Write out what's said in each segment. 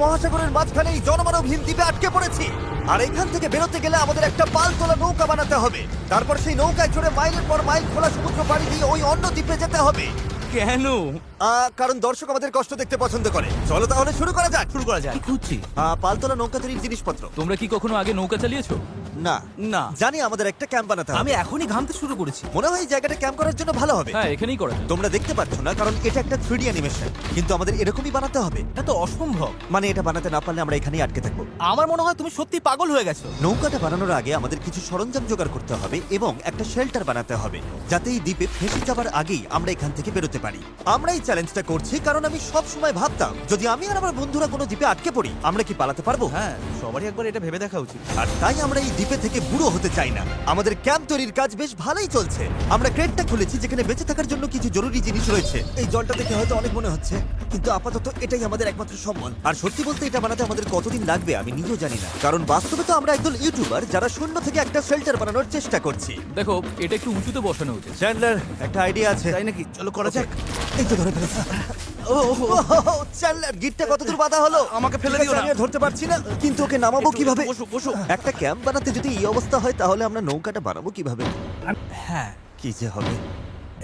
মহাসাগরের মাঝখানে এই জনমানবহীন দ্বীপে আটকে পড়েছি। আর এখান থেকে বেরোতে গেলে আমাদের একটা পাল তোলা নৌকা বানাতে হবে। তারপর সেই নৌকায় চড়ে মাইলের পর মাইল খোলা সমুদ্র পাড়ি দিয়ে ওই অন্য দ্বীপে যেতে হবে। কেন? কারণ দর্শক আমাদের কষ্ট দেখতে পছন্দ করে। চলো তাহলে শুরু করা যাক। শুরু করা যায়। কি খুঁজছি? পালতোলা নৌকা তৈরির জিনিসপত্র। তোমরা কি কখনো আগে নৌকা চালিয়েছো? না না। জানি আমাদের একটা ক্যাম্প বানাতে হবে। আমি এখনই ঘামতে শুরু করেছি। মনে হয় এই জায়গাটা ক্যাম্প করার জন্য ভালো হবে। হ্যাঁ, এখানেই করা যায়। তোমরা দেখতে পাচ্ছ না কারণ এটা একটা 3D অ্যানিমেশন, কিন্তু আমাদের এরকমই বানাতে হবে। এটা তো অসম্ভব। মানে এটা বানাতে না পারলে আমরা এখানেই আটকে থাকবো। আমার মনে হয় তুমি সত্যি পাগল হয়ে গেছো। নৌকাটা বানানোর আগে আমাদের কিছু সরঞ্জাম জোগাড় করতে হবে এবং একটা শেল্টার বানাতে হবে, যাতে এই দ্বীপে ফেঁসে যাবার আগেই আমরা এখান থেকে বেরোতে পারি। আমরা এই চ্যালেঞ্জটা করছি কারণ আমি সব সময় ভাবতাম যদি আমি আর আমার বন্ধুরা কোনো দ্বীপে আটকে পড়ি আমরা কি পালাতে পারবো। হ্যাঁ, সবারই একবার এটা ভেবে দেখা উচিত। আর তাই আমরা এই দ্বীপে থেকে বুড়ো হতে চাই না। আমাদের ক্যাম্প তৈরির কাজ বেশ ভালোই চলছে। আমরা ক্রেটটা খুলেছি যেখানে বেঁচে থাকার জন্য কিছু জরুরি জিনিস রয়েছে। এই জলটা দেখে হয়তো অনেক মনে হচ্ছে, কিন্তু আপাতত এটাই আমাদের একমাত্র সম্বল। আর সত্যি বলতে এটা বানাতে আমাদের কতদিন লাগবে আমি নিজেও জানি না, কারণ বাস্তবে তো আমরা একদল ইউটিউবার যারা শূন্য থেকে একটা শেল্টার বানানোর চেষ্টা করছি। দেখো, এটা একটু উঁচুতে বসানো উচিত। চ্যান্ডলার, একটা আইডিয়া আছে। তাই নাকি? চলো করা যাক। এই তো ধরে ফেলেছি। চ্যান্ডলার, গিটটা কতদূর বাঁধা হলো? আমাকে ফেলে দিও না। আমি আর ধরতে পারছি না, কিন্তু ওকে নামাবো কিভাবে? বসো বসো। একটা ক্যাম্প বানাতে যদি এই অবস্থা হয় তাহলে আমরা নৌকাটা বানাবো কিভাবে? হ্যাঁ, কি যে হবে।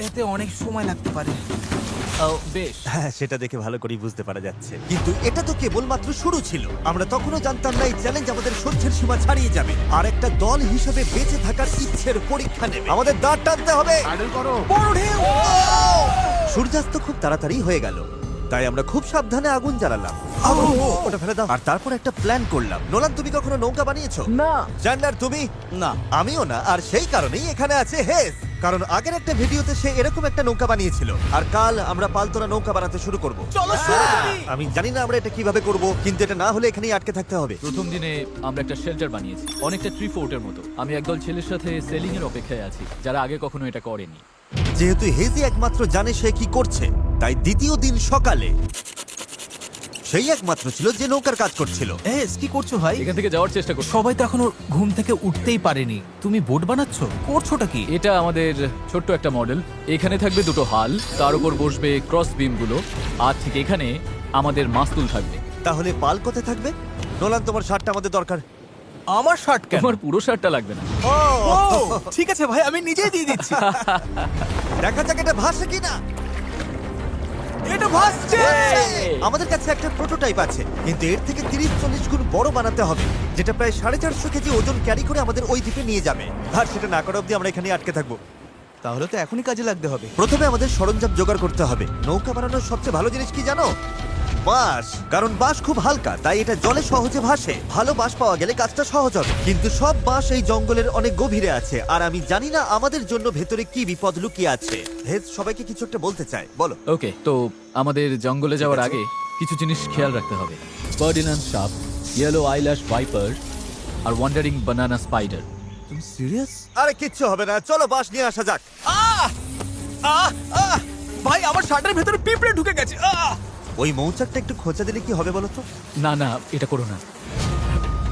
এতে অনেক সময় লাগতে পারে। বেশ। হ্যাঁ, সেটা দেখে ভালো করেই বুঝতে পারা যাচ্ছে, কিন্তু এটা তো কেবলমাত্র শুরু ছিল। আমরা তখনও জানতাম না এই চ্যালেঞ্জ আমাদের সহ্যের সীমা ছাড়িয়ে যাবে আর একটা দল হিসেবে বেঁচে থাকার ইচ্ছের পরীক্ষা নেবে। আমাদের দাঁড় টানতে হবে। বড় ঢেউ। সূর্যাস্ত খুব তাড়াতাড়ি হয়ে গেল, তাই আমরা খুব সাবধানে আগুন জ্বালালাম। ওটা ফেলে দাও। আর তারপর একটা প্ল্যান করলাম। নোলান, তুমি কখনো নৌকা বানিয়েছো? না। চ্যান্ডলার, তুমি? না। আমিও না। আর সেই কারণেই এখানে আছে হেস, কারণ আগের একটা ভিডিওতে সে এরকম একটা নৌকা বানিয়েছিল। আর কাল আমরা পালতোলা নৌকা বানাতে শুরু করব। চলো শুরু করি। আমি জানি না আমরা এটা কিভাবে করব, কিন্তু এটা না হলে এখানেই আটকে থাকতে হবে। প্রথম দিনে আমরা একটা শেল্টার বানিয়েছি, অনেকটা ট্রি ফোর্টের মতো। আমি একদল ছেলের সাথে সেলিং এর অপেক্ষায় আছি যারা আগে কখনো এটা করেনি। যেহেতু হেজি একমাত্র জানে সে কি করছে, তাই দ্বিতীয় দিন সকালে সেই একমাত্র ছিল যে নৌকার কাজ করছিল। কি করছো ভাই? এখান থেকে যাওয়ার চেষ্টা করছি। সবাই তো এখনো ঘুম থেকে উঠতেই পারেনি, তুমি বোট বানাচ্ছো? করছোটা কি? এটা আমাদের ছোট্ট একটা মডেল। এখানে থাকবে দুটো হাল, তার উপর বসবে ক্রস বিম গুলো, আর ঠিক এখানে আমাদের মাস্তুল থাকবে। তাহলে পাল কোথায় থাকবে? নোলান, তোমার শার্টটা আমাদের দরকার। আমার শার্ট কেন? তোমার পুরো শার্টটা লাগবে না। ও, ঠিক আছে ভাই, আমি নিজেই দিয়ে দিচ্ছি। দেখা যাক এটা ভাসে কিনা। এটা ভাসছে। আমাদের কাছে একটা প্রোটোটাইপ আছে, কিন্তু এর থেকে 30-40 গুণ বড় বানাতে হবে, যেটা প্রায় 450 কেজি ওজন ক্যারি করে আমাদের ওই দ্বীপে নিয়ে যাবে। আর সেটা না করা অব্দি আমরা এখানে আটকে থাকবো। তাহলে তো এখনই কাজে লাগতে হবে। প্রথমে আমাদের সরঞ্জাম জোগাড় করতে হবে। নৌকা বানানোর সবচেয়ে ভালো জিনিস কি জানো? বাঁশ। কারণ বাঁশ খুব হালকা, তাই এটা জলে সহজে ভাসে। ভালো বাঁশ পাওয়া গেলে কাজটা সহজ হবে, কিন্তু সব বাঁশ এই জঙ্গলের অনেক গভীরে আছে, আর আমি জানি না আমাদের জন্য ভেতরে কি বিপদ লুকিয়ে আছে। হেজ সবাইকে কিছু একটা বলতে চায়, বলো। ওকে, তো আমাদের জঙ্গলে যাওয়ার আগে কিছু জিনিস খেয়াল রাখতে হবে। ফার্ডিনান্ড সাপ, ইয়েলো আইল্যাশ ভাইপার, আর ওয়ান্ডারিং বানানা স্পাইডার। তুমি সিরিয়াস? আরে কিচ্ছু হবে না, চলো বাঁশ নিয়ে আসা যাক। ভাই, আমার শার্টের ভেতরে পিঁপড়ে ঢুকে গেছে। ওই মৌচাকটা একটু খোঁচা দিলে কি হবে বলো তো? না না, এটা করো না।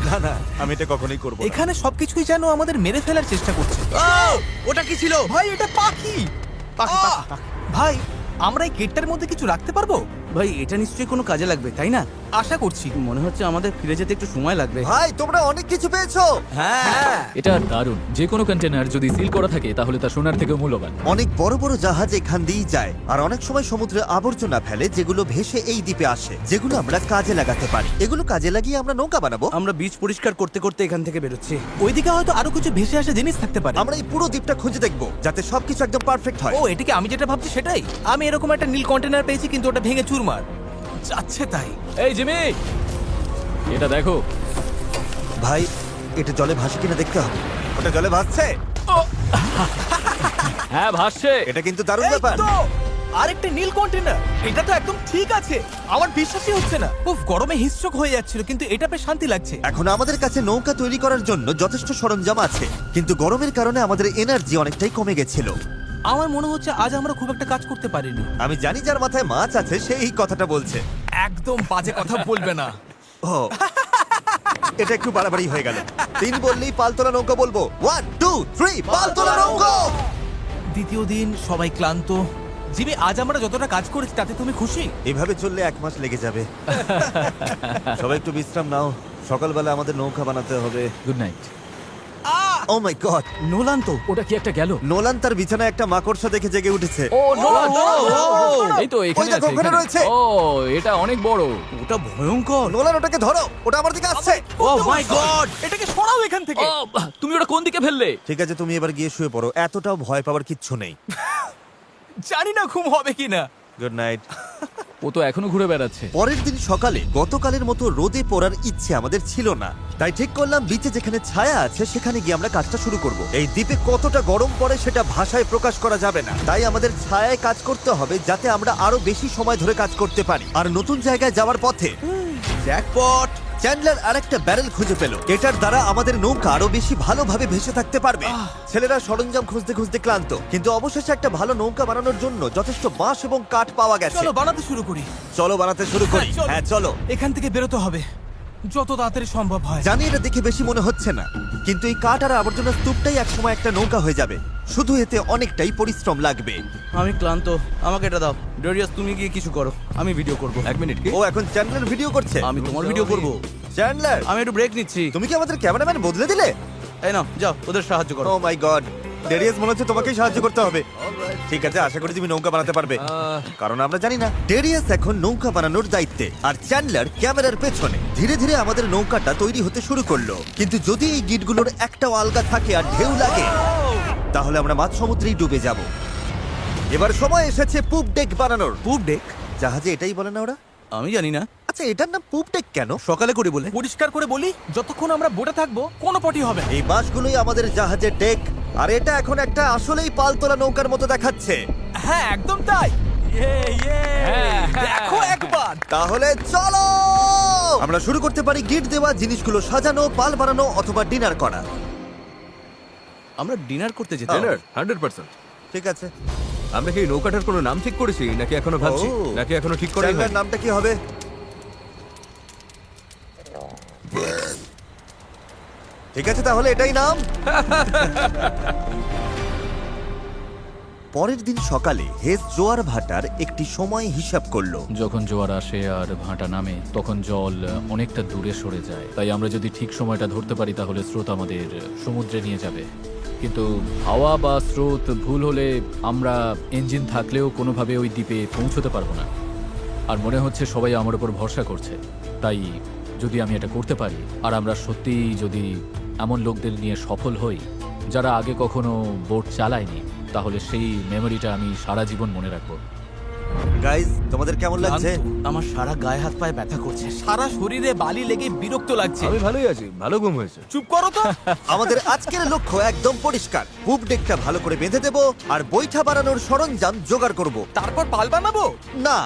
না না, আমি এটা কখনোই করবো না। এখানে সবকিছুই যেন আমাদের মেরে ফেলার চেষ্টা করছে। ওটা কি ছিল? ভাই, এটা পাখি। ভাই, আমরা এই কেটটার মধ্যে কিছু রাখতে পারবো? ভাই, এটা নিশ্চয়ই কোনো কাজে লাগবে, তাই না? আশা করছি। মনে হচ্ছে আমাদের ফিরে যেতে একটু সময় লাগবে। ভাই, তোমরা অনেক কিছু পেয়েছো। হ্যাঁ। এটা দারুণ। যে কোনো কন্টেনার যদি সিল করা থাকে তাহলে তা সোনার থেকেও মূল্যবান। অনেক বড় বড় জাহাজ এখান দিয়েই যায়, আর অনেক সময় সমুদ্রে আবর্জনা ফেলে যেগুলো ভেসে এই দ্বীপে আসে, যেগুলো আমরা কাজে লাগাতে পারি। এগুলো কাজে লাগিয়ে আমরা নৌকা বানাবো। আমরা বীজ পরিষ্কার করতে করতে এখান থেকে বেরোচ্ছি। ওইদিকে হয়তো আরো কিছু ভেসে আসা জিনিস থাকতে পারে। আমরা এই পুরো দ্বীপটা খুঁজে দেখবো যাতে সবকিছু একদম পারফেক্ট হয়। ও, এটাকে আমি যেটা ভাবছি সেটাই। আমি এরকম একটা নীল কন্টেনার পেয়েছি, কিন্তু ওটা ভেঙে চুরমার যাচ্ছে। তাই এই জিমি, এটা দেখো। ভাই, এটা জলে ভাসে কিনা দেখতে হবে। ওটা জলে ভাসছে। হ্যাঁ, ভাসছে। এটা কিন্তু দারুণ এই ব্যাপার। তো, আরেকটা নীল কন্টেনার। এটা তো একদম ঠিক আছে। আমার বিশ্বাসই হচ্ছে না। খুব গরমে হিস্ট্রোক হয়ে যাচ্ছিল, কিন্তু এটা বেশ শান্তি লাগছে। এখন আমাদের কাছে নৌকা তৈরি করার জন্য যথেষ্ট সরঞ্জাম আছে, কিন্তু গরমের কারণে আমাদের এনার্জি অনেকটাই কমে গেছিল। আমার মনে হচ্ছে আজ আমরা খুব একটা কাজ করতে পারিনি। আমি জানি যার মাথায় মাছ আছে সে এই কথাটা বলছে। একদম বাজে কথা বলবে না। ও, এটা একটু বাড়াবাড়ি হয়ে গেল। 3 বললেই পালতোলা নৌকা বলবো। 1 2 3 পালতোলা নৌকা। দ্বিতীয় দিন, সবাই ক্লান্ত, জিমি, আজ আমরা যতটা কাজ করেছি তাতে তুমি খুশি? এভাবে চললে 1 মাস লেগে যাবে। সবাই একটু বিশ্রাম নাও, সকালবেলা আমাদের নৌকা বানাতে হবে। Good night. Oh my god, Nolan তো। ওটা কি একটা গেল? নোলান তার বিছানায় একটা মাকড়সা দেখে জেগে উঠেছে। ও নোলান, এই তো এখানে ওই দেখো, আছে, ওখানে এখানে। রয়েছে। ও এটা অনেক বড়। ওটা ভয়ঙ্কর। নোলান ওটাকে ধরো, ওটা আমার দিকে আসছে। ও মাই গড। এটাকে সরাও এখান থেকে। ও তুমি ওটা কোন দিকে ফেললে? ঠিক আছে, তুমি এবার গিয়ে শুয়ে পড়ো, এতটাও ভয় পাওয়ার কিচ্ছু নেই। জানি না ঘুম হবে কিনা। Good night. ও তো এখনো ঘুরে বেড়াচ্ছে। পরের দিন সকালে গতকালের মতো রোদে পড়ার ইচ্ছে আমাদের ছিল না, তাই ঠিক করলাম বিচে যেখানে ছায়া আছে সেখানে গিয়ে আমরা কাজটা শুরু করব। এই দ্বীপে কতটা গরম পড়ে সেটা ভাষায় প্রকাশ করা যাবে না, তাই আমাদের ছায়ায় কাজ করতে হবে যাতে আমরা আরো বেশি সময় ধরে কাজ করতে পারি। আর নতুন জায়গায় যাওয়ার পথে জ্যাকপট। চ্যান্ডলার আরেকটা ব্যারেল খুঁজে পেল, এটার দ্বারা আমাদের নৌকা আরো বেশি ভালোভাবে ভেসে থাকতে পারবে। ছেলেরা সরঞ্জাম খুঁজতে খুঁজতে ক্লান্ত, কিন্তু অবশেষে একটা ভালো নৌকা বানানোর জন্য যথেষ্ট বাঁশ এবং কাঠ পাওয়া গেছে। চলো বানাতে শুরু করি। চলো বানাতে শুরু করি। হ্যাঁ, চলো। হ্যাঁ চলো। এখান থেকে বেরোতে হবে যত তাড়াতাড়ি সম্ভব হয়। জানি এটা দেখে বেশি মনে হচ্ছে না, কিন্তু এই কাঠ আর আবর্জনার স্তূপটাই একসময় একটা নৌকা হয়ে যাবে। শুধু এতে অনেকটাই পরিশ্রম লাগবে। আমি ক্লান্ত, আমাকে এটা দাও। ডেরিয়াস, তুমি গিয়ে কিছু করো, আমি ভিডিও করব। 1 মিনিট। ও এখন চ্যান্ডলার ভিডিও করছে। আমি তোমার ভিডিও করব। চ্যান্ডলার, আমি একটু ব্রেক নিচ্ছি। তুমি কি আমাদের ক্যামেরাম্যান বদলে দিলে? এই নাও, যাও ওদের সাহায্য করো। ও মাই গড, ডেরিয়াস মনে হচ্ছে তোমাকেই সাহায্য করতে হবে। ঠিক আছে, আশা করি তুমি নৌকা বানাতে পারবে, কারণ আমরা জানি না। ডেরিয়াস এখন নৌকা বানানোর দায়িত্বে, আর চ্যান্ডলার ক্যামেরার পেছনে। ধীরে ধীরে আমাদের নৌকাটা তৈরি হতে শুরু করলো, কিন্তু যদি এই গিটগুলোর একটাও আলগা থাকে আর ঢেউ লাগে তাহলে আমরা মাঝ সমুদ্রেই ডুবে যাব। এবার সময় এসেছে পুপ ডেক বানানোর। পুপ ডেক? জাহাজে এটাই বলে না ওরা? আমি জানি না, আচ্ছা, এটার নাম পুপ ডেক কেন? সকালে করে বলে। পরিষ্কার করে বলি, যতক্ষণ আমরা বোটে থাকবো কোনো পটি হবে না। এই বাঁশগুলোই আমাদের জাহাজের ডেক, আর এটা এখন একটা আসলেই পালতোলা নৌকার মতো দেখাচ্ছে। হ্যাঁ একদম তাই। হ্যাঁ, দেখো একবার। তাহলে চলো আমরা শুরু করতে পারি গিট দেওয়া জিনিসগুলো সাজানো, পাল বানানো অথবা ডিনার করা। আমরা ডিনার করতে যেতে Dinner? 100%। ঠিক আছে, আমরা কি এই নৌকাটার কোনো নাম ঠিক করেছি নাকি এখনো ভাবছি, ও। নাকি এখনো ঠিক করাই চ্যানেলের হয়নি? নামটা কি হবে? ঠিক আছে, তাহলে এটাই নাম। পরের দিন সকালে হেস জোয়ার ভাটার একটি সময় হিসাব করলো। যখন জোয়ার আসে আর ভাটা নামে তখন জল অনেকটা দূরে সরে যায়, তাই আমরা যদি ঠিক সময়টা ধরতে পারি তাহলে স্রোত আমাদের সমুদ্রে নিয়ে যাবে। কিন্তু হাওয়া বা স্রোত ভুল হলে আমরা ইঞ্জিন থাকলেও কোনোভাবে ওই দ্বীপে পৌঁছতে পারবো না। আর মনে হচ্ছে সবাই আমার উপর ভরসা করছে, তাই যদি আমি এটা করতে পারি আর আমরা সত্যিই যদি এমন লোকদের নিয়ে সফল হই যারা আগে কখনো বোট চালায়নি, তাহলে সেই মেমোরিটা আমি সারা জীবন মনে রাখবো। গাইস, তোমাদের কেমন লাগছে? আমার সারা গায়ে হাত পায়ে ব্যথা করছে। সারা শরীরে বালি লেগে বিরক্ত লাগছে। আমি ভালোই আছি, ভালো ঘুম হয়েছে। চুপ করো তো। আমাদের আজকের লক্ষ্য একদম পরিষ্কার, পুপ ডেকটা ভালো করে বেঁধে দেব আর বৈঠা বানানোর সরঞ্জাম জোগাড় করব। তারপর পাল বানাবো। না,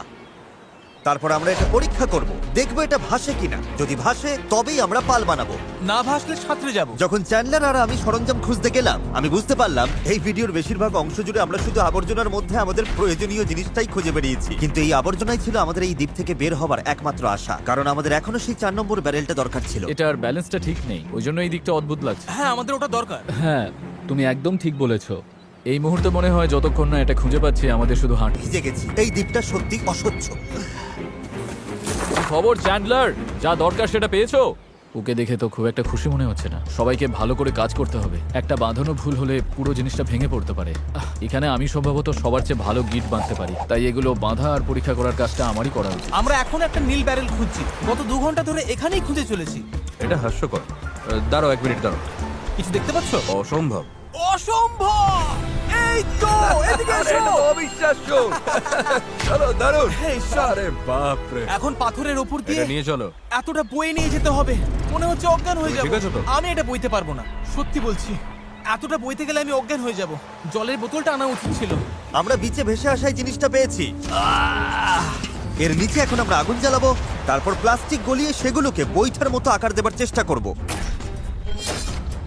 তারপর আমরা এটা পরীক্ষা করব, দেখবো এটা ভাসে কিনা। যদি ভাসে তবেই আমরা পাল বানাবো। না ভাসলে সাঁতরে যাবো। যখন চ্যান্ডলার আর আমি সরঞ্জাম খুঁজতে গেলাম, আমি বুঝতে পারলাম এই ভিডিওর বেশিরভাগ অংশ জুড়ে আমরা শুধু আবর্জনার মধ্যে আমাদের প্রয়োজনীয় জিনিসটাই খুঁজে বেরিয়েছি। কিন্তু এই আবর্জনাই ছিল আমাদের এই দ্বীপ থেকে বের হবার একমাত্র আশা, কারণ আমাদের এখনো সেই 4 নম্বর ব্যারেলটা দরকার ছিল। এটার ব্যালেন্সটা ঠিক নেই, ওই জন্য এই দিকটা অদ্ভুত লাগছে। হ্যাঁ আমাদের ওটা দরকার। হ্যাঁ, তুমি একদম ঠিক বলেছো। এই মুহূর্তে মনে হয় যতক্ষণ না এটা খুঁজে পাচ্ছি আমাদের শুধু হাঁট। ভিজে গেছি, এই দ্বীপটা সত্যি অসহ্য। খবর চ্যান্ডলার, যা দরকার সেটা পেয়েছো? ওকে দেখে তো খুব একটা খুশি মনে হচ্ছে না। সবাইকে ভালো করে কাজ করতে হবে, একটা বাঁধানো ভুল হলে পুরো জিনিসটা ভেঙে পড়তে পারে। এখানে আমি সম্ভবত সবার চেয়ে ভালো গিট বাঁধতে পারি, তাই এগুলো বাঁধা আর পরীক্ষা করার কাজটা আমারই করা উচিত। আমরা এখন একটা নীল ব্যারেল খুঁজছি, গত 2 ঘন্টা ধরে এখানেই খুঁজে চলেছি। এটা হাস্যকর। দাঁড়াও 1 মিনিট, দাঁড়াও। কিছু দেখতে পাচ্ছ? অসম্ভব। অসম্ভব! এই তো এদিকে এসো। অবিশ্বাস্য। চলো, দারুণ। হে ঈশ্বর! আরে বাপ রে। এখন পাথরের উপর দিয়ে এটা নিয়ে চলো। এতটা বয়ে নিয়ে যেতে হবে, মনে হচ্ছে অজ্ঞান হয়ে ঠিক আছে যাব। তো? আমি এটা বইতে পারবো না, সত্যি বলছি। এতটা বইতে গেলে আমি অজ্ঞান হয়ে যাব। জলের বোতলটা আনা উচিত ছিল। আমরা বিচে ভেসে আসাই জিনিসটা পেয়েছি। এর নিচে এখন আমরা আগুন জ্বালাবো, তারপর প্লাস্টিক গলিয়ে সেগুলোকে বৈঠার মতো আকার দেবার চেষ্টা করব।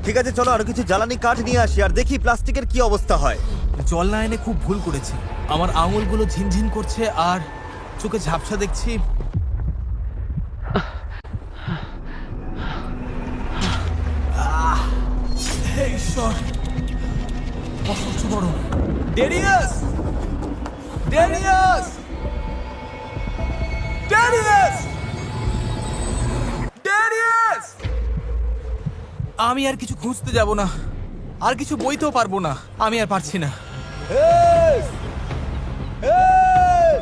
ঠিক আছে, চলো আরো কিছু জ্বালানি কাঠ নিয়ে আসি আর দেখি প্লাস্টিকের কি অবস্থা হয়। জল না এনে খুব ভুল করেছি। আমার আঙুলগুলো ঝিনঝিন করছে আর চোখে ঝাপসা দেখছি। হে ঈশ্বর, অসহ্য গরম। ডেরিয়াস, ড্যানিয়াস! ড্যানিয়াস! ড্যানিয়াস! আমি আর কিছু খুঁজতে যাব না, আর কিছু বইতেও পারবো না, আমি আর পারছি না।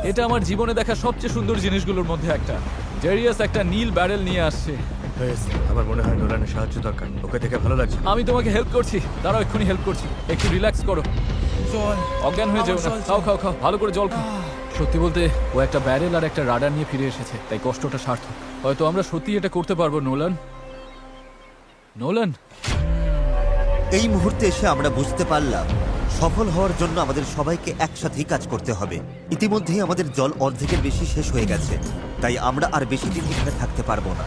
এটা আমার জীবনে দেখা সবচেয়ে সুন্দর জিনিসগুলোর মধ্যে একটা। ডেরিয়াস একটা নীল ব্যারেল নিয়ে আসছে। আমার মনে হয় নোলানের সাহায্য দরকার, ওকে দেখে ভালো লাগছে। আমি তোমাকে হেল্প করছি, দাঁড়াও এক্ষুনি হেল্প করছি। একটু রিল্যাক্স করো, চল, অজ্ঞান হয়ে যেও না। আমার খাও খাও খাও, ভালো করে জল খাও। সত্যি বলতে ও একটা ব্যারেল আর একটা রাডার নিয়ে ফিরে এসেছে, তাই কষ্টটা সার্থক। হয়তো আমরা সত্যি এটা করতে পারবো। নোলান, নোলান, এই মুহূর্তে এসে আমরা বুঝতে পারলাম সফল হওয়ার জন্য আমাদের সবাইকে একসাথেই কাজ করতে হবে। ইতিমধ্যেই আমাদের জল অর্ধেকের বেশি শেষ হয়ে গেছে, তাই আমরা আর বেশি দিন এখানে থাকতে পারবো না।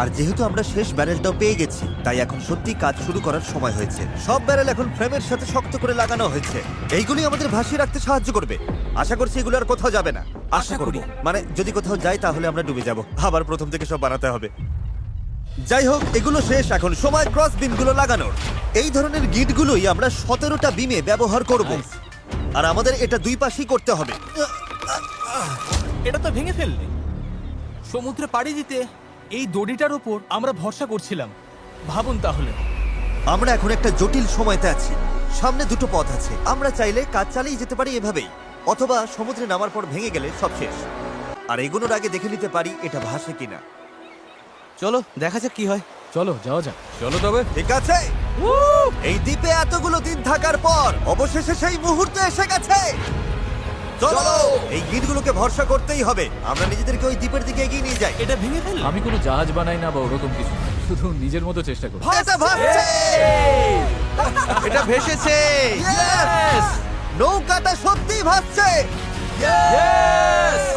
আর যেহেতু আমরা শেষ ব্যারেলটাও পেয়ে গেছি, তাই এখন সত্যি কাজ শুরু করার সময় হয়েছে। সব ব্যারেল এখন ফ্রেমের সাথে শক্ত করে লাগানো হয়েছে। এইগুলি আমাদের ভাসিয়ে রাখতে সাহায্য করবে। আশা করছি এগুলো আর কোথাও যাবে না। আশা করি, মানে যদি কোথাও যাই তাহলে আমরা ডুবে যাব, আবার প্রথম থেকে সব বানাতে হবে। যাই হোক, এগুলো শেষ, এখন সময় ক্রস বিমগুলো লাগানোর। এই ধরনের গিটগুলোই আমরা 17টা বিমে ব্যবহার করব, আর আমাদের এটা দুই পাশেই করতে হবে। এটা তো ভেঙে ফেললে। সমুদ্রে পাড়ি দিতে এই দড়িটার উপর আমরা ভরসা করছিলাম। ভাবুন তাহলে। আমরা এখন একটা জটিল সময়তে আছি। সামনে দুটো পথ আছে, আমরা চাইলে কাজ চালিয়ে যেতে পারি এভাবেই, অথবা সমুদ্রে নামার পর ভেঙে গেলে সব শেষ। আর এগুলোর আগে দেখে নিতে পারি এটা ভাসে কিনা। চলো দেখা যাক কি হয়। চলো যাওয়া যাক। চলো তবে। ঠিক আছে, এই দ্বীপে এতগুলো দিন থাকার পর অবশেষে সেই মুহূর্ত এসে গেছে। চলো, এই গিটগুলোকে ভরসা করতেই হবে। আমরা নিজেদেরকে ওই দ্বীপের দিকে এগিয়ে নিয়ে যাই। এটা ভেঙে ফেললে। আমি কোনো জাহাজ বানাই না বা ওরকম কিছু না, শুধু নিজের মতো চেষ্টা করি। এটা ভাসছে! এটা ভেসেছে। Yes! নৌকাটা সত্যিই ভাসছে।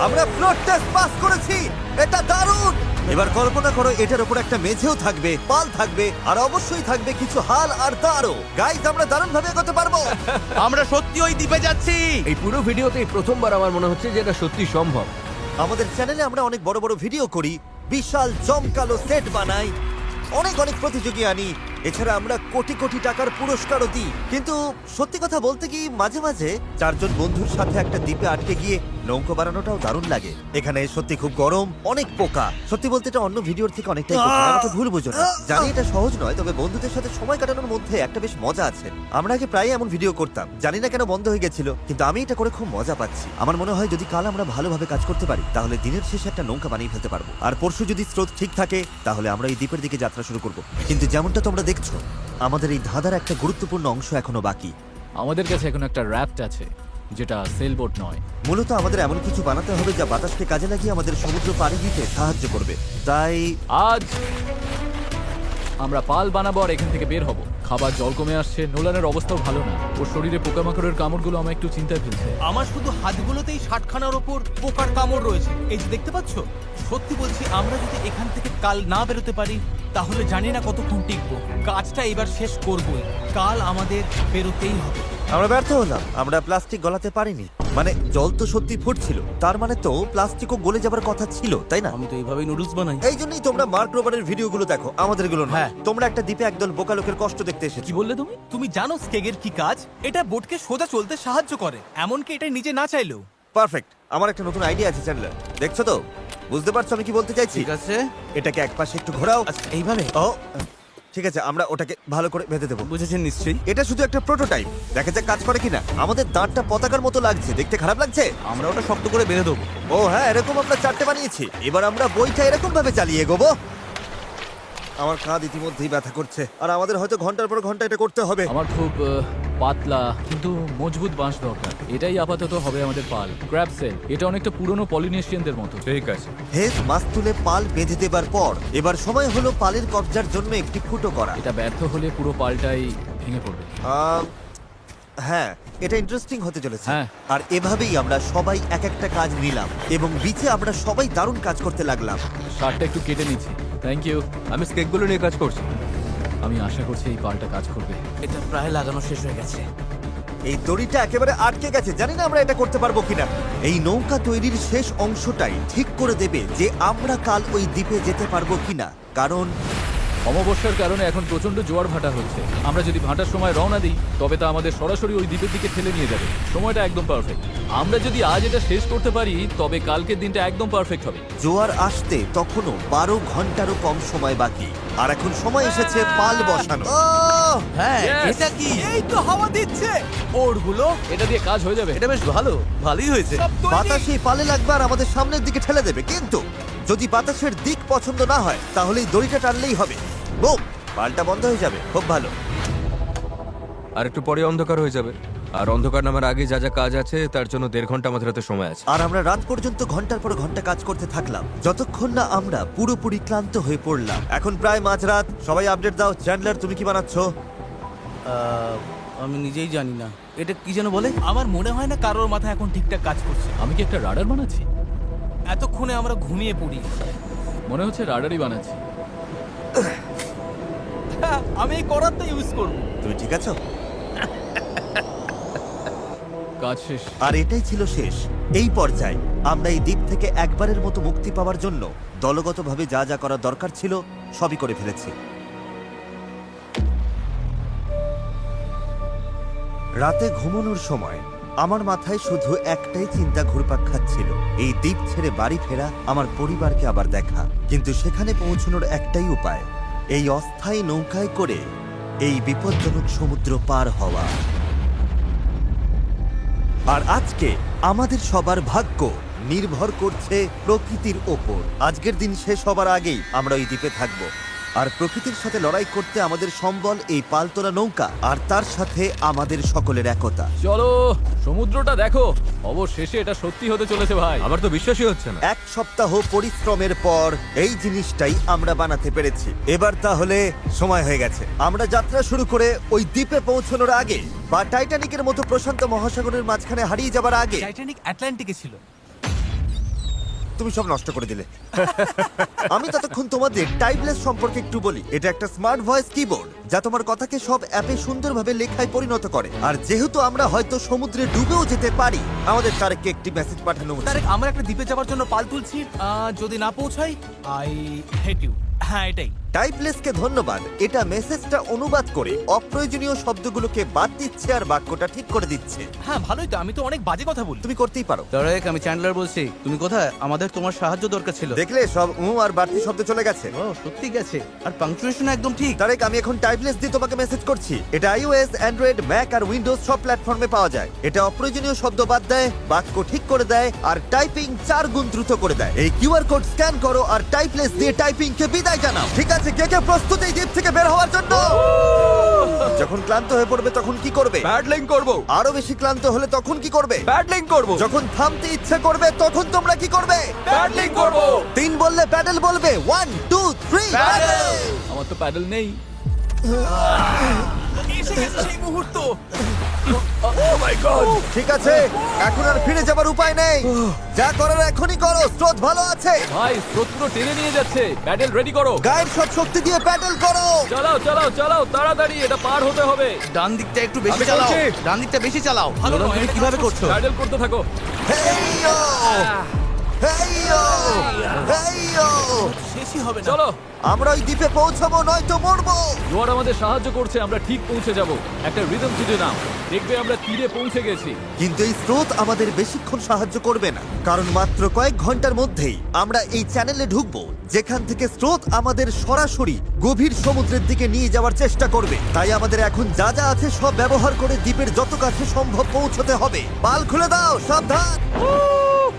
আমরা ফ্লোট টেস্ট পাস করেছি, এটা দারুণ। এবার কল্পনা করো এটার উপর একটা মেঝেও থাকবে, পাল থাকবে, আর অবশ্যই থাকবে কিছু হাল আর তারও। গাইজ, আমরা দারুণ ভাবে এগোতে পারবো। আমরা সত্যি ওই দ্বীপে যাচ্ছি। এই পুরো ভিডিওতেই প্রথমবার আমার মনে হচ্ছে যে এটা সত্যি সম্ভব। আমাদের চ্যানেলে আমরা অনেক বড় বড় ভিডিও করি, বিশাল জমকালো সেট বানাই, অনেক অনেক প্রতিযোগী আনি, এছাড়া আমরা কোটি কোটি টাকার পুরস্কারও দিই। কিন্তু সত্যি কথা বলতে কি, মাঝে মাঝে চারজন বন্ধুর সাথে একটা দ্বীপে আটকে গিয়ে নৌকো বানানোটাও দারুণ লাগে। এখানে সত্যি খুব গরম, অনেক পোকা। সত্যি বলতে এটা অন্য ভিডিওর থেকে অনেকটাই কঠিন, আমাকে ভুল বুঝো না। জানি এটা সহজ নয়, তবে বন্ধুদের সাথে সময় কাটানোর মধ্যে একটা বেশ মজা আছে। আমরা আগে প্রায় এমন ভিডিও করতাম, জানি না কেন বন্ধ হয়ে গেছিল, কিন্তু আমি এটা করে খুব মজা পাচ্ছি। আমার মনে হয় যদি কাল আমরা ভালোভাবে কাজ করতে পারি, তাহলে দিনের শেষে একটা নৌকা বানিয়ে ফেলতে পারবো। আর পরশু যদি স্রোত ঠিক থাকে, তাহলে আমরা এই দ্বীপের দিকে যাত্রা শুরু করব। কিন্তু যেমনটা তোমরা দেখছো, আমাদের এই ধাঁধার একটা গুরুত্বপূর্ণ অংশ এখনো বাকি। আমাদের কাছে এখন একটা র্যাফট আছে, যেটা সেলবোট নয়। মূলত আমাদের এমন কিছু বানাতে হবে যা বাতাসকে কাজে লাগিয়ে আমাদের সমুদ্র পাড়ি দিতে সাহায্য করবে। তাই আজ আমরা পাল বানাবো আর এখান থেকে বের হব। খাবার জল কমে আসছে, নোলানের অবস্থাও ভালো না, ওর শরীরে পোকামাকড়ের কামড়গুলো আমায় একটু চিন্তায় ফেলছে। আমার শুধু হাতগুলোতেই 60খানার ওপর পোকার কামড় রয়েছে। এই যে দেখতে পাচ্ছ, সত্যি বলছি, আমরা যদি এখান থেকে কাল না বেরোতে পারি, তাহলে জানি না কতক্ষণ টিকবো। কাজটা এবার শেষ করবই, কাল আমাদের বেরোতেই হবে। আমরা ব্যর্থ হলাম, আমরা প্লাস্টিক গলাতে পারিনি। মানে জল তো সত্যি ফুটছিল, তার মানে তো প্লাস্টিকও গলে যাবার কথা ছিল, তাই না? আমি তো এইভাবেই নুডলস বানাই। এই জন্যই তোমরা মার্ক রোবারের ভিডিওগুলো দেখো, আমাদের গুলো না। হ্যাঁ। তোমরা একটা দ্বীপে একদল বোকা লোকের কষ্ট দেখতে এসেছো। কি বললে তুমি? তুমি জানো স্কেগের কি কাজ? এটা বোটকে সোজা চলতে সাহায্য করে, এমনকি এটা নিজে না চাইলেও। পারফেক্ট। আমার একটা নতুন আইডিয়া আছে চ্যানেলার, দেখছো তো? বুঝতে পারছো আমি কি বলতে চাইছি? ঠিক আছে। এটাকে একপাশে একটু ঘোরাও। আচ্ছা এইভাবে। ও ঠিক আছে, আমরা ওটাকে ভালো করে বেঁধে দেবো। বুঝেছেন নিশ্চয়ই। এটা শুধু একটা প্রোটোটাইপ, দেখা যাক কাজ করে কিনা। আমাদের দাঁতটা পতাকার মতো লাগছে, দেখতে খারাপ লাগছে? আমরা ওটা শক্ত করে বেঁধে দেবো। ও হ্যাঁ, এরকম আমরা 4টে বানিয়েছি। এবার আমরা বইটা এরকম ভাবে চালিয়ে এগোবো। আমার কাঁধ ইতিমধ্যেই ব্যথা করছে, আর আমাদের হয়তো ঘন্টার পর ঘন্টা এটা করতে হবে। আমার খুব পাতলা কিন্তু মজবুত বাঁশ দরকার। এটাই আপাতত হবে আমাদের পাল। ক্র্যাব সেল, এটা অনেকটা পুরনো পলিনেশিয়ানদের মতো। ঠিক আছে। হেজ মাছ তুলে পাল বেঁধে দেবার পর এবার সময় হলো পালের কবজার জন্য একটি ফুটো করা। এটা ব্যর্থ হলে পুরো পালটাই ভেঙে পড়বে। হ্যাঁ, এটা ইন্টারেস্টিং হতে চলেছে। হ্যাঁ। আর এভাবেই আমরা সবাই এক একটা কাজ নিলাম, এবং বিচে আমরা সবাই দারুণ কাজ করতে লাগলাম। শার্টটা একটু কেটে নিচ্ছি। Thank you. আমি স্কেকগুলো নিয়ে কাজ করছি। আমি আশা করছি এই পালটা কাজ করবে। এটা প্রায় লাগানো শেষ হয়ে গেছে। এই দড়িটা একেবারে আটকে গেছে, জানি না আমরা এটা করতে পারবো কিনা। এই নৌকা তৈরির শেষ অংশটাই ঠিক করে দেবে যে আমরা কাল ওই দ্বীপে যেতে পারবো কিনা। কারণ অমাবস্যার কারণে এখন প্রচন্ড জোয়ার ভাটা হচ্ছে। আমরা যদি ভাটার সময় রওনা দিই তবে তা আমাদের সরাসরি ওই দ্বীপের দিকে ঠেলে নিয়ে যাবে। সময়টা একদম পারফেক্ট। আমরা যদি আজ এটা শেষ করতে পারি তবে কালকের দিনটা একদম পারফেক্ট হবে। জোয়ার আসতে তখনও 12 ঘন্টারও কম সময় বাকি, আর এখন সময় এসেছে পাল বসানো। হ্যাঁ Yes! এটা কি? এই তো হাওয়া দিচ্ছে ওরগুলো এটা দিয়ে কাজ হয়ে যাবে। এটা বেশ ভালোই হয়েছে। সব তৈরি। বাতাস এই পালে লাগবে আর আমাদের সামনের দিকে ঠেলে দেবে, কিন্তু যদি বাতাসের দিক পছন্দ না হয় তাহলে এই দড়িটা টানলেই হবে। বুম, পালটা বন্ধ হয়ে যাবে। খুব ভালো। আর একটু পরে অন্ধকার হয়ে যাবে। আর অন্ধকার নামার আগে যা যা কাজ আছে তার জন্য 1.5 ঘন্টা আমাদের হাতে সময় আছে। আর আমরা রাত পর্যন্ত ঘন্টার পর ঘন্টা কাজ করতে থাকলাম, যতক্ষণ না আমরা পুরোপুরি ক্লান্ত হয়ে পড়লাম। এখন প্রায় মাঝরাত। সবাই আপডেট দাও। চ্যান্ডলার, তুমি কি বানাচ্ছ? আমি নিজেই জানি না এটা কি যেন বলে। আমার মনে হয় না কারোর মাথা এখন ঠিকঠাক কাজ করছে। আমি কি একটা রাডার বানাচ্ছি? এতক্ষণে আমরা ঘুমিয়ে পড়ি। মনে হচ্ছে রাডারই বানাচ্ছি। আমি এই করাতটা ইউজ করব। তুমি ঠিক আছো? কাজ শেষ। আর এটাই ছিল শেষ। এই পর্যায়ে আমরা এই দ্বীপ থেকে একবারের মতো মুক্তি পাওয়ার জন্য দলগতভাবে যা যা করা দরকার ছিল সবই করে ফেলেছি। রাতে ঘুমানোর সময় আমার মাথায় শুধু একটাই চিন্তা ঘুরপাক খাচ্ছিল, এই দ্বীপ ছেড়ে বাড়ি ফেরা, আমার পরিবারকে আবার দেখা। কিন্তু সেখানে পৌঁছানোর একটাই উপায়, এই অস্থায়ী নৌকায় করে এই বিপজ্জনক সমুদ্র পার হওয়া। আর আজকে আমাদের সবার ভাগ্য নির্ভর করছে প্রকৃতির ওপর। আজকের দিন শেষ হবার আগেই আমরা ওই দ্বীপে থাকব। আর প্রকৃতির সাথে লড়াই করতে আমাদের সম্বল এই পালতোলা নৌকা, আর তার সাথে আমাদের সকলের একতা। চলো সমুদ্রটা দেখো। অবশেষে এটা সত্যি হতে চলেছে ভাই। আমার তো বিশ্বাসই হচ্ছে না। 1 সপ্তাহ পরিশ্রমের পর এই জিনিসটাই আমরা বানাতে পেরেছি। এবার তাহলে সময় হয়ে গেছে আমরা যাত্রা শুরু করে ওই দ্বীপে পৌঁছানোর আগে, বা টাইটানিকের মতো প্রশান্ত মহাসাগরের মাঝখানে হারিয়ে যাবার আগে। টাইটানিক আটলান্টিকে ছিল। তুমি সব নষ্ট করে দিলে। আমি ততক্ষণ তোমাদের টাইপলেস সম্পর্কে একটু বলি। এটা একটা স্মার্ট ভয়েস কিবোর্ড যা তোমার কথাকে সব অ্যাপে সুন্দরভাবে লেখায় পরিণত করে। আর যেহেতু আমরা হয়তো সমুদ্রে ডুবেও যেতে পারি, আমাদের তারেককে একটি মেসেজ পাঠানো উচিত। তারেক, আমরা একটা দ্বীপে যাওয়ার জন্য পাল তুলছি। যদি না পৌঁছাই, আই হেট ইউ। হ্যাঁ, এটাই। টাইপলেসকে ধন্যবাদ। এটা মেসেজটা অনুবাদ করে অপ্রয়োজনীয় শব্দগুলোকে বাদ দিচ্ছে আর বাক্যটা ঠিক করে দিচ্ছে। হ্যাঁ, ভালোই তো। আমি তো অনেক বাজে কথা বলি। তুমি করতেই পারো। তারেক, আমি চ্যান্ডলার বলছি। তুমি কোথায়? আমাদের তোমার সাহায্য দরকার ছিল। দেখলে সব আর বাড়তি শব্দ চলে গেছে। ও সত্যি গেছে। আর পাংচুয়েশন একদম ঠিক। তারেক, আমি এখন টাইপলেস দিয়ে তোমাকে মেসেজ করছি। এটা iOS, অ্যান্ড্রয়েড, ম্যাক আর উইন্ডোজ সব প্ল্যাটফর্মে পাওয়া যায়। এটা অপ্রয়োজনীয় শব্দ বাদ দেয়, বাক্য ঠিক করে দেয়, আর টাইপিং 4 গুণ দ্রুত করে দেয়। এই কিউআর কোড স্ক্যান করো আর টাইপলেস দিয়ে টাইপিংকে বিদায় জানাও। ঠিক আছে, কে কে প্রস্তুত এই দ্বীপ থেকে বের হওয়ার জন্য? যখন ক্লান্ত হয়ে পড়বে তখন কি করবে? প্যাডলিং করব। আরো বেশি ক্লান্ত হলে তখন কি করবে? প্যাডলিং করব। যখন থামতে ইচ্ছে করবে তখন তোমরা কি করবে? প্যাডলিং করব। 3 বললে প্যাডেল বলবে। 1 2 3 প্যাডেল। আমার তো প্যাডেল নেই। এসে গেছে সেই মুহূর্ত। ঠিক আছে, এখন আর ফিরে যাবার উপায় নেই। যা করার এখনই করো, স্রোত ভালো আছে। ভাই স্রোত পুরো টেনে নিয়ে যাচ্ছে। প্যাডেল রেডি করো। গায়ের সব শক্তি দিয়ে প্যাডেল করো। চালাও চালাও চালাও, তাড়াতাড়ি এটা পার হতে হবে। ডান দিকটা একটু বেশি আমি চালাও। চলছি। ডান দিকটা বেশি চালাও। ভালো নোলান, নয়, তুমি এটা কিভাবে কাজ করছো? প্যাডেল করতে থাকো। হেইয়ো! হেইয়ো! হেইয়ো! শেষই হবে না। চলো, আমরা ওই দ্বীপে পৌঁছাবো, নয়তো মরবো। জোয়ার আমাদের সাহায্য করছে। আমরা ঠিক পৌঁছে যাব। একটা রিদম খুঁজে নাও, দেখবে আমরা তীরে পৌঁছে গেছি। কিন্তু এই স্রোত আমাদের বেশিক্ষণ সাহায্য করবে না, কারণ মাত্র কয়েক ঘন্টার মধ্যেই আমরা এই চ্যানেলে ঢুকবো, যেখান থেকে স্রোত আমাদের সরাসরি গভীর সমুদ্রের দিকে নিয়ে যাওয়ার চেষ্টা করবে। তাই আমাদের এখন যা যা আছে সব ব্যবহার করে দ্বীপের যত কাছে সম্ভব পৌঁছতে হবে। পাল খুলে দাও, সাবধান।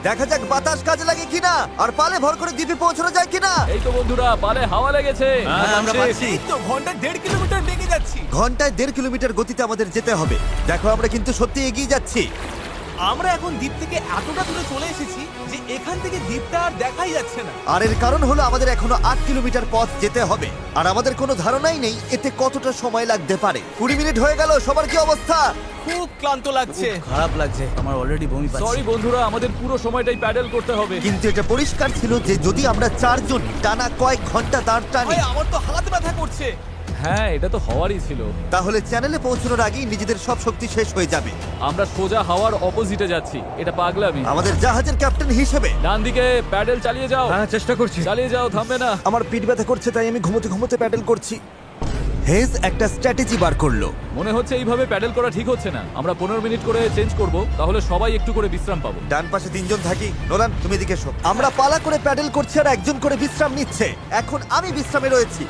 দেখা যাক বাতাস কাজে লাগে কিনা, আর পালে ভর করে দ্বীপে পৌঁছানো যায় কিনা। এই তো বন্ধুরা, পালে হাওয়া লেগেছে। হ্যাঁ, আমরা পাচ্ছি। এই তো ঘন্টায় 1.5 কিলোমিটার বেগে যাচ্ছি। ঘন্টায় 1.5 কিলোমিটার গতিতে আমাদের যেতে হবে। দেখো, আমরা কিন্তু সত্যি এগিয়ে যাচ্ছি। আমরা এখন দ্বীপ থেকে এতটা দূরে চলে এসেছি যে এখান থেকে দ্বীপটা আর দেখাই যাচ্ছে না। আর এর কারণ হলো আমাদের এখনো 8 কিলোমিটার পথ যেতে হবে, আর আমাদের কোনো ধারণাই নেই এতে কতটা সময় লাগতে পারে। 20 মিনিট হয়ে গেল। সবার কি অবস্থা? খুব ক্লান্ত লাগছে। খারাপ লাগছে, আমার অলরেডি বমি পাচ্ছে। সরি বন্ধুরা, আমাদের পুরো সময়টাই প্যাডেল করতে হবে। কিন্তু এটা পরিষ্কার ছিল যে যদি আমরা 4 জন টানা কয়েক ঘন্টা দাঁড় টানি, ভাই, আমার তো হাত ব্যথা করছে। হ্যাঁ, এটা তো হওয়ারই ছিল। তাহলে চ্যানেলে পৌঁছানোর আগেই নিজেদের সব শক্তি শেষ হয়ে যাবে। আমরা সোজা হাওয়ার অপোজিটে যাচ্ছি, এটা পাগলামি। আমাদের জাহাজের ক্যাপ্টেন হিসেবে ডান দিকে প্যাডেল চালিয়ে যাও। হ্যাঁ চেষ্টা করছি। চালিয়ে যাও, থামবে না। আমার পিঠ ব্যথা করছে, তাই আমি ঘুমোতে ঘুমোতে প্যাডেল করছি। হেজ একটা স্ট্র্যাটেজি বার করলো। মনে হচ্ছে এইভাবে প্যাডেল করা ঠিক হচ্ছে না। আমরা 15 মিনিট করে চেঞ্জ করব, তাহলে সবাই একটু করে বিশ্রাম পাবো। ডান পাশে 3 জন থাকি। নোলান, তুমি এদিকে এসো। আমরা পালা করে প্যাডেল করছি আর একজন করে বিশ্রাম নিচ্ছে। এখন আমি বিশ্রামে রয়েছি।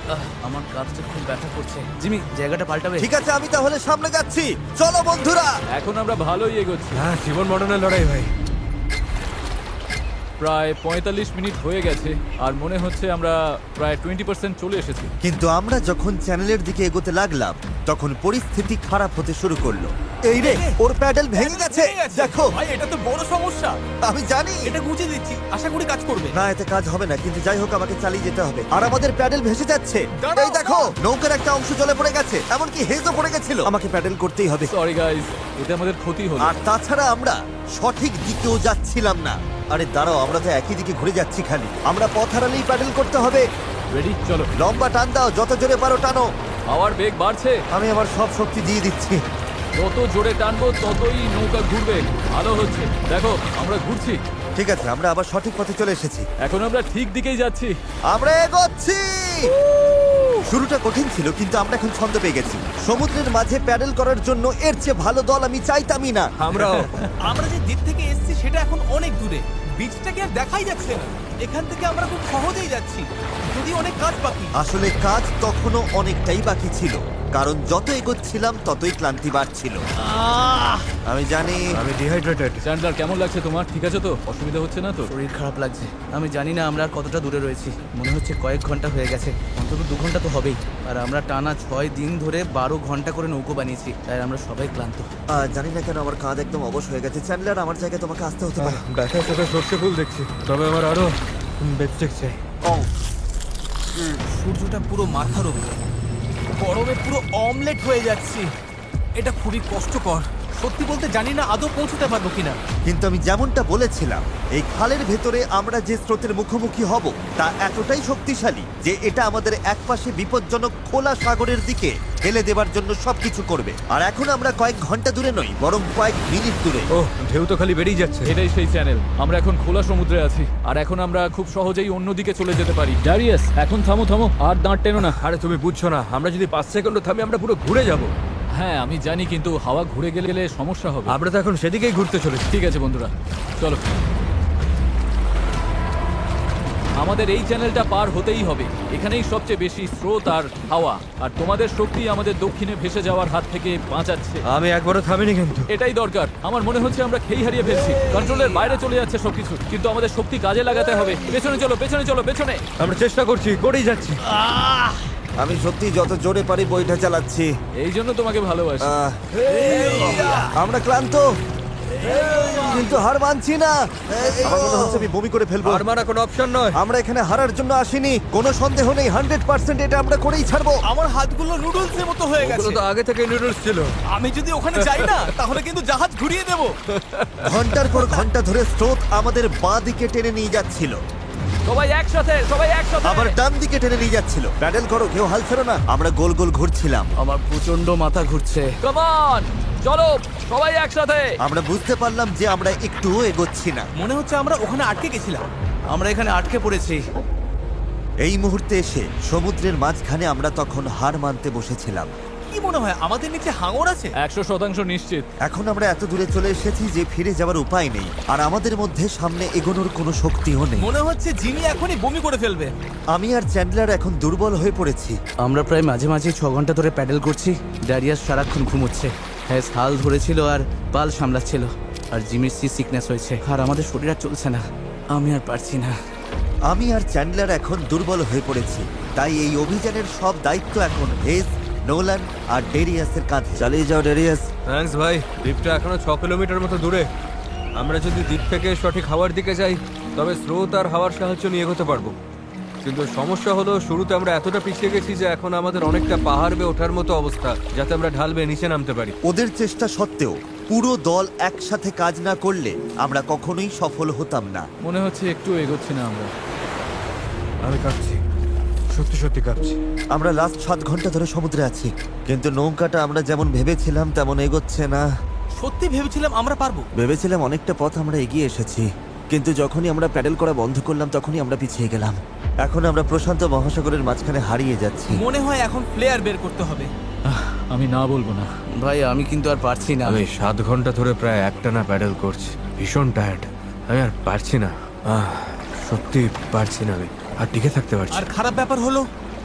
আমার কাঁধটা খুব ব্যথা করছে। জিমি, জায়গাটা পাল্টাবে? ঠিক আছে, আমি তাহলে সামনে যাচ্ছি। চলো বন্ধুরা। এখন আমরা ভালোই এগোচ্ছি। হ্যাঁ জীবন মরণের লড়াই ভাই। প্রায় 45 মিনিট হয়ে গেছে আর মনে হচ্ছে আমরা প্রায় 20% চলে এসেছি। কিন্তু আমরা যখন চ্যানেলের দিকে এগোতে লাগলাম তখন পরিস্থিতি খারাপ হতে শুরু করলো। এই রে, ওর প্যাডেল ভেঙে গেছে। দেখো, ভাই এটা তো বড় সমস্যা। আমি জানি এটা গুছিয়ে দিচ্ছি, আশা করি কাজ করবে। না, এতে কাজ হবে না, কিন্তু যাই হোক আমাকে চালিয়ে যেতে হবে। আর আমাদের প্যাডেল ভেসে যাচ্ছে। দাঁড়াও, এই দেখো, নৌকার একটা অংশ জলে পড়ে গেছে, এমনকি হেজও পড়ে গেছিল। আমাকে প্যাডেল করতেই হবে। সরি গাইস, এতে আমাদের ক্ষতি হলো। আর তাছাড়া আমরা সঠিক দিকেও যাচ্ছিলাম না। আরে দাঁড়াও, আমরা তো একই দিকে ঘুরে যাচ্ছি খালি। আমরা পথ হারালেই প্যাডেল করতে হবে। রেডি, চলো। লম্বা টান দাও, যত জোরে পারো টানো। হাওয়ার বেগ বাড়ছে। আমি আমার সব শক্তি দিয়ে দিচ্ছি। যত জোরে টানবো ততই নৌকা ঘুরবে। ভালো হচ্ছে, দেখো আমরা ঘুরছি। ঠিক আছে, আমরা আবার সঠিক পথে চলে এসেছি। এখন আমরা ঠিক দিকেই যাচ্ছি। আমরা এগোচ্ছি। শুরুটা কঠিন ছিল, কিন্তু আমরা এখন ছন্দ পেয়ে গেছি। সমুদ্রের মাঝে প্যাডেল করার জন্য এর চেয়ে ভালো দল আমি চাইতামই না। আমরাও। আমরা যে দ্বীপ থেকে এসেছি সেটা এখন অনেক দূরে। বিচটাকে আর দেখাই যাচ্ছে না। এখান থেকে আমরা খুব সহজেই যাচ্ছি, যদি অনেক কাজ বাকি। আসলে কাজ তখনও অনেকটাই বাকি ছিল, কারণ যত এগোচ্ছিলাম ততই ক্লান্তি বাড়ছিল। আমি জানি। আমি ডিহাইড্রেটেড। চ্যান্ডলার, কেমন লাগছে তোমার? ঠিক আছে তো? অসুবিধা হচ্ছে না তো? শরীর খারাপ লাগছে। আমি জানি না আমরা আর কতটা দূরে রয়েছি। মনে হচ্ছে কয়েক ঘন্টা হয়ে গেছে, অন্তত 2 ঘন্টা তো হবেই। আর আমরা টানা 6 দিন ধরে 12 ঘন্টা করে নৌকো বানিয়েছি, তাই আমরা সবাই ক্লান্ত। জানি না কেন আমার কাঁধ একদম অবশ হয়ে গেছে। চ্যান্ডলার, আমার জায়গায় তোমাকে আসতে হতে পারে। ব্যথার সাথে সর্ষে ফুল দেখছি, তবে আমার আরো বেস্টেক চাই। সূর্যটা পুরো মাথার উপর, গরমে পুরো অমলেট হয়ে যাচ্ছি। এটা খুবই কষ্টকর। সত্যি বলতে জানি না আদৌ পৌঁছতে পারবো কিনা। কিন্তু আমি যেমনটা বলেছিলাম, এই খালের ভেতরে আমরা যে স্রোতের মুখোমুখি হব তা এতটাই শক্তিশালী যে এটা আমাদের একপাশে বিপজ্জনক খোলা সাগরের দিকে ঠেলে দেবার জন্য সবকিছু করবে। আর এখন আমরা কয়েক ঘন্টা দূরে নই, বরং কয়েক মিনিট দূরে। ও, ঢেউ তো খালি বেরিয়ে যাচ্ছে। এটাই সেই চ্যানেল। আমরা এখন খোলা সমুদ্রে আছি আর এখন আমরা খুব সহজেই অন্যদিকে চলে যেতে পারি। ড্যারিয়াস, এখন থামো থামো, আর দাঁড় টেনো না। আরে তুমি বুঝছো না, আমরা যদি 5 সেকেন্ড থামি আমরা পুরো ঘুরে যাব। হ্যাঁ আমি জানি, কিন্তু হাওয়া ঘুরে গেলে সমস্যা হবে। আমরা তো এখন সেদিকেই ঘুরতে চলেছি। ঠিক আছে বন্ধুরা, চলো। আমাদের এই চ্যানেলটা পার হতেই হবে। এখানেই সবচেয়ে বেশি স্রোত আর হাওয়া, আর তোমাদের শক্তি আমাদের দক্ষিণে ভেসে যাওয়ার হাত থেকে বাঁচাচ্ছে। আমি একবারও থামিনি কিন্তু। এটাই দরকার। আমার মনে হচ্ছে আমরা খেই হারিয়ে ফেলছি, কন্ট্রোলের বাইরে চলে যাচ্ছে সবকিছু। কিন্তু আমাদের শক্তি কাজে লাগাতে হবে। পেছনে চলো, পেছনে চলো, পেছনে। আমরা চেষ্টা করছি, করেই যাচ্ছি। আমি সত্যি যত জোরে পারি বইটা চালাচ্ছি। এই জন্য তোমাকে ভালোবাসি। আহ, আমরা ক্লান্ত, কিন্তু হার মানছি না। আমার মনে হচ্ছে আমি বমি করে ফেলবো। আর মারা কোনো অপশন নয়। আমরা এখানে হারার জন্য আসিনি, কোনো সন্দেহ নেই। 100% এটা আমরা করেই ছাড়বো। আমার হাতগুলো নুডলসের মতো হয়ে ওগুলো গেছে। তো আগে থেকে নুডলস ছিল। আমি যদি ওখানে যাই না তাহলে কিন্তু জাহাজ ঘুরিয়ে দেবো। ঘন্টার পর ঘন্টা ধরে স্রোত আমাদের বাঁ দিকে টেনে নিয়ে যাচ্ছিল, সবাই একসাথে, সবাই একসাথে। আবার ডান দিকে টেনে নিয়ে যাচ্ছিল। প্যাডেল করো, কেউ হাল ছেড়ো না। আমরা গোল গোল ঘুরছিলাম। আমার প্রচন্ড মাথা ঘুরছে। কাম অন, চলো সবাই একসাথে। আমরা বুঝতে পারলাম যে আমরা একটুও এগোচ্ছি না। মনে হচ্ছে আমরা ওখানে আটকে গেছিলাম। আমরা এখানে আটকে পড়েছি। এই মুহূর্তে এসে সমুদ্রের মাঝখানে আমরা তখন হার মানতে বসেছিলাম। কি মনে হয় আমাদের নিচে হাঙর আছে? 100% নিশ্চিত। এখন আমরা এত দূরে চলে এসেছি যে ফিরে যাওয়ার উপায় নেই, আর আমাদের মধ্যে সামনে এগোনোর কোনো শক্তিও নেই। মনে হচ্ছে জিমি এখনই বমি করে ফেলবে। আমি আর চ্যান্ডলার এখন দুর্বল হয়ে পড়েছি। আমরা প্রায় মাঝে মাঝে 6 ঘন্টা ধরে প্যাডেল করছি। ড্যারিয়াস সারাক্ষণ ঘুমোচ্ছে, হ্যাঁ হাল ধরেছিল আর পাল সামলাচ্ছিল। আর জিমির সিকনেস হয়েছে, আর আমাদের শরীর আর চলছে না। আমি আর পারছি না। আমি আর চ্যান্ডলার এখন দুর্বল হয়ে পড়েছি, তাই এই অভিযানের সব দায়িত্ব এখন হেজ, নোলান আর ডেরিয়াসের কাঁধে। চালিয়ে যাও ডেরিয়াস। থ্যাঙ্কস ভাই। দ্বীপটা এখনো 6 কিলোমিটার মতো দূরে। আমরা যদি দ্বীপ থেকে সঠিক হাওয়ার দিকে যাই তবে স্রোত আর হাওয়ার সাহায্য নিয়ে এগোতে পারবো। কিন্তু সমস্যা হলো শুরুতে আমরা এতটা পিছিয়ে গেছি যে এখন আমাদের অনেকটা পাহাড় বেয়ে ওঠার মতো অবস্থা, যাতে আমরা ঢাল বেয়ে নিচে নামতে পারি। ওদের চেষ্টা সত্ত্বেও পুরো দল একসাথে কাজ না করলে আমরা কখনোই সফল হতাম না। মনে হচ্ছে একটু এগোচ্ছি না আমরা। আমি কাটছি। সত্যি সত্যি কাঁপছি। আমরা লাস্ট 7 ঘন্টা ধরে সমুদ্রে আছি, কিন্তু নৌকাটা আমরা যেমন ভেবেছিলাম তেমন এগোচ্ছে না। সত্যি ভেবেছিলাম আমরা পারবো। ভেবেছিলাম অনেকটা পথ আমরা এগিয়ে এসেছি, কিন্তু যখনই আমরা প্যাডেল করা বন্ধ করলাম তখনই আমরা পিছিয়ে গেলাম। এখন আমরা প্রশান্ত মহাসাগরের মাঝখানে হারিয়ে যাচ্ছি। মনে হয় এখন প্লেয়ার বের করতে হবে। আমি না বলবো না। ভাই আমি কিন্তু আর পারছি না। আমি 7 ঘন্টা ধরে প্রায় একটানা প্যাডেল করছি, ভীষণ টায়ার্ড। আমি আর পারছি না, সত্যি পারছি না, আমি আর টিকে থাকতে পারছি আর না। খারাপ ব্যাপার হলো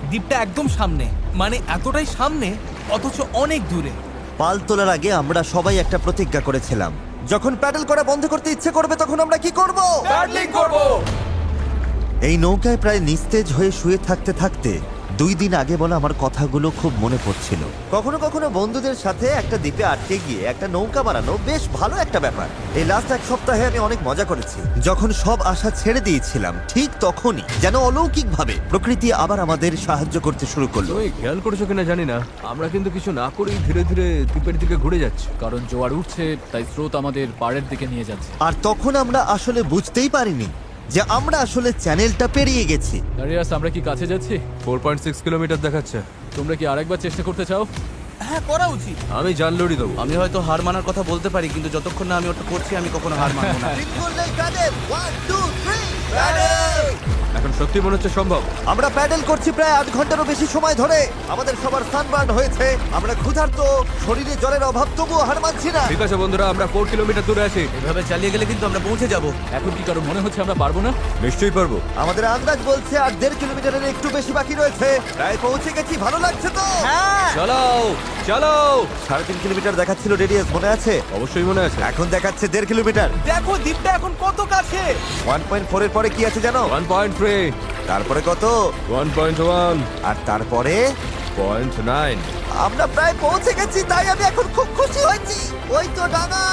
দ্বীপটা একদম সামনে, মানে এতটাই সামনে অথচ অনেক দূরে। পাল তোলার আগে আমরা সবাই একটা প্রতিজ্ঞা করেছিলাম, যখন প্যাডেল করা বন্ধ করতে ইচ্ছে করবে তখন আমরা কি করব? এই নৌকায় প্রায় নিস্তেজ হয়ে শুয়ে থাকতে থাকতে 2 দিন আগে বলা আমার কথাগুলো খুব মনে পড়ছিল। কখনো কখনো বন্ধুদের সাথে একটা দ্বীপে আটকে গিয়ে একটা নৌকা বানানো বেশ ভালো একটা ব্যাপার। এই লাস্ট 1 সপ্তাহে আমি অনেক মজা করেছি। যখন সব আশা ছেড়ে দিয়েছিলাম ঠিক তখনই যেন অলৌকিকভাবে প্রকৃতি আবার আমাদের সাহায্য করতে শুরু করলো। তুমি খেয়াল করেছো কিনা জানি না, আমরা কিন্তু কিছু না করেই ধীরে ধীরে দ্বীপের দিকে ঘুরে যাচ্ছি। কারণ জোয়ার উঠছে, তাই স্রোত আমাদের পাড়ের দিকে নিয়ে যাচ্ছে। আর তখন আমরা আসলে বুঝতেই পারিনি যে আমরা আসলে চ্যানেলটা পেরিয়ে গেছি। দারিয়াস, আমরা কি কাছে যাচ্ছি? 4.6 কিলোমিটার দেখাচ্ছে। তোমরা কি আরেকবার চেষ্টা করতে চাও? হ্যাঁ, করা উচিত। আমি জানলড়ি দেবো। আমি হয়তো হার মানার কথা বলতে পারি, কিন্তু যতক্ষণ না আমি ওটা করছি আমি কখনো হার মানবো না। তিন করলেই প্যাডেল, 1, 2, 3, প্যাডেল! এখন সত্যি মনে হচ্ছে সম্ভব। আমরা প্যাডেল করছি প্রায় 8 ঘন্টারও বেশি সময় ধরে। আমাদের সবার সানবার্ন হয়েছে, আমরা ক্ষুধার্ত, শরীরে জলের অভাব, তবুও হার মানছি না। ঠিক আছে বন্ধুরা, আমরা 4 কিলোমিটার দূরে আছি। এভাবে চালিয়ে গেলে কিন্তু আমরা পৌঁছে যাব। এখন কি কারো মনে হচ্ছে আমরা পারবো না? নিশ্চয়ই পারবো। আমাদের আন্দাজ বলছে আর 1.5 কিলোমিটারের একটু বেশি বাকি রয়েছে। প্রায় পৌঁছে গেছি, ভালো লাগছে তো? হ্যাঁ, চালাও চালাও। 3.5 কিলোমিটার দেখাচ্ছিল রেডিয়াস, মনে আছে? অবশ্যই মনে আছে। এখন দেখাচ্ছে 1.5 কিলোমিটার। দেখো দ্বীপটা এখন কত কাছে। 1.4 এর পরে কি আছে জানো? 1.3, তারপরে কত? 1.1, আর তারপরে 0.9। আমরা প্রায় পৌঁছে গেছি, তাই আমি এখন খুব খুশি হয়েছি। ওই তো ডানা!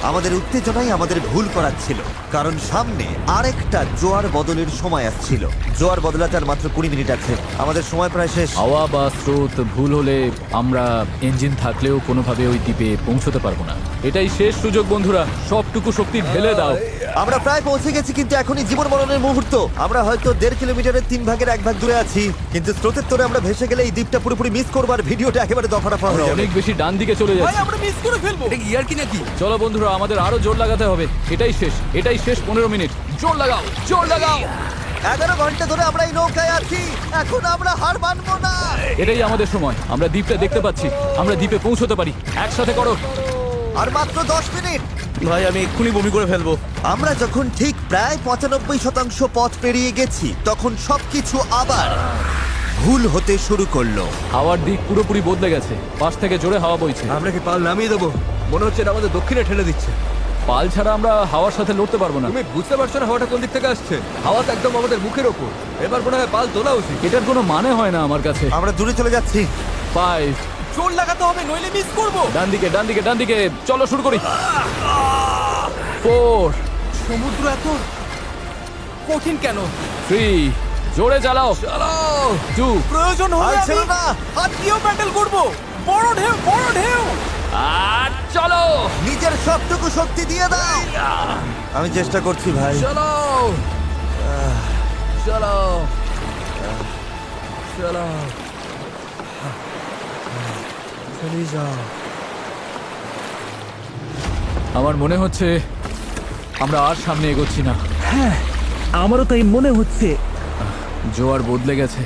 আমাদের উত্তেজনাই আমাদের ভুল করাচ্ছিল, কারণ সামনে আরেকটা জোয়ার বদলের সময় আসছিল। জোয়ার বদলাতে আর মাত্র 20 মিনিট আছে, আমাদের সময় প্রায় শেষ। হাওয়া বা স্রোত ভুল হলে আমরা ইঞ্জিন থাকলেও কোনোভাবে ওই দ্বীপে পৌঁছতে পারবো না। এটাই শেষ সুযোগ বন্ধুরা, সবটুকু শক্তি ঢেলে দাও। আমরা প্রায় পৌঁছে গেছি, কিন্তু এখনই জীবন মরণের মুহূর্ত। আমরা হয়তো 1.5 কিলোমিটারের 3 ভাগের 1 ভাগ দূরে আছি, কিন্তু স্রোতের তোরে আমরা ভেসে গেলে এই দ্বীপটা পুরোপুরি মিস করবো আর ভিডিওটা একেবারে দফারফা আমরা হয়ে যাবে। অনেক বেশি ডান দিকে চলে ভাই যাচ্ছি। আমরা মিস করে ফেলবো। এটা কি ইয়ার কি নাকি? চলো বন্ধুরা, আমাদের আরো জোর লাগাতে হবে। এটাই শেষ 15 মিনিট। জোর লাগাও, জোর লাগাও। 11 ঘন্টা ধরে আমরা এই নৌকায় আছি, এখন আমরা হার মানবো না। এটাই আমাদের সময়। আমরা দ্বীপটা দেখতে পাচ্ছি, আমরা দ্বীপে পৌঁছতে পারি। একসাথে করো। আর মাত্র 10 মিনিট। ভাই আমি এক্ষুনি বমি করে ফেলবো। আমরা যখন ঠিক প্রায় 95% পথ পেরিয়ে গেছি, তখন সবকিছু আবার ভুল হতে শুরু করলো। হাওয়ার দিক পুরোপুরি বদলে গেছে, পাশ থেকে জোরে হাওয়া বইছে। আমরা কি পাল নামিয়ে দেবো? মনে হচ্ছে এটা আমাদের দক্ষিণে ঠেলে দিচ্ছে। পাল ছাড়া আমরা হাওয়ার সাথে লড়তে পারবো না। তুমি বুঝতে পারছো না হাওয়াটা কোন দিক থেকে আসছে? হাওয়া তো একদম আমাদের মুখের ওপর। এবার মনে হয় পাল তোলা উচিত। এটার কোনো মানে হয় না আমার কাছে। আমরা দূরে চলে যাচ্ছি। 5, জোর লাগাতে হবে, নইলে মিস করবো। ডান দিকে। চলো শুরু করি। 4, সমুদ্র এত কঠিন কেন? 3, জোরে চালাও। 2, প্রয়োজন আর হলে ছিল আমি না। হাত দিয়েও ব্যাটেল করবো। বড় ঢেউ, বড় ঢেউ। আর চলো। নিজের সবটুকু শক্তি দিয়ে দাও। আমি চেষ্টা করছি ভাই। চলো। আমার মনে হচ্ছে আমরা আর সামনে এগোচ্ছি না। আমারও তাই মনে হচ্ছে। জোয়ার বদলে গেছে,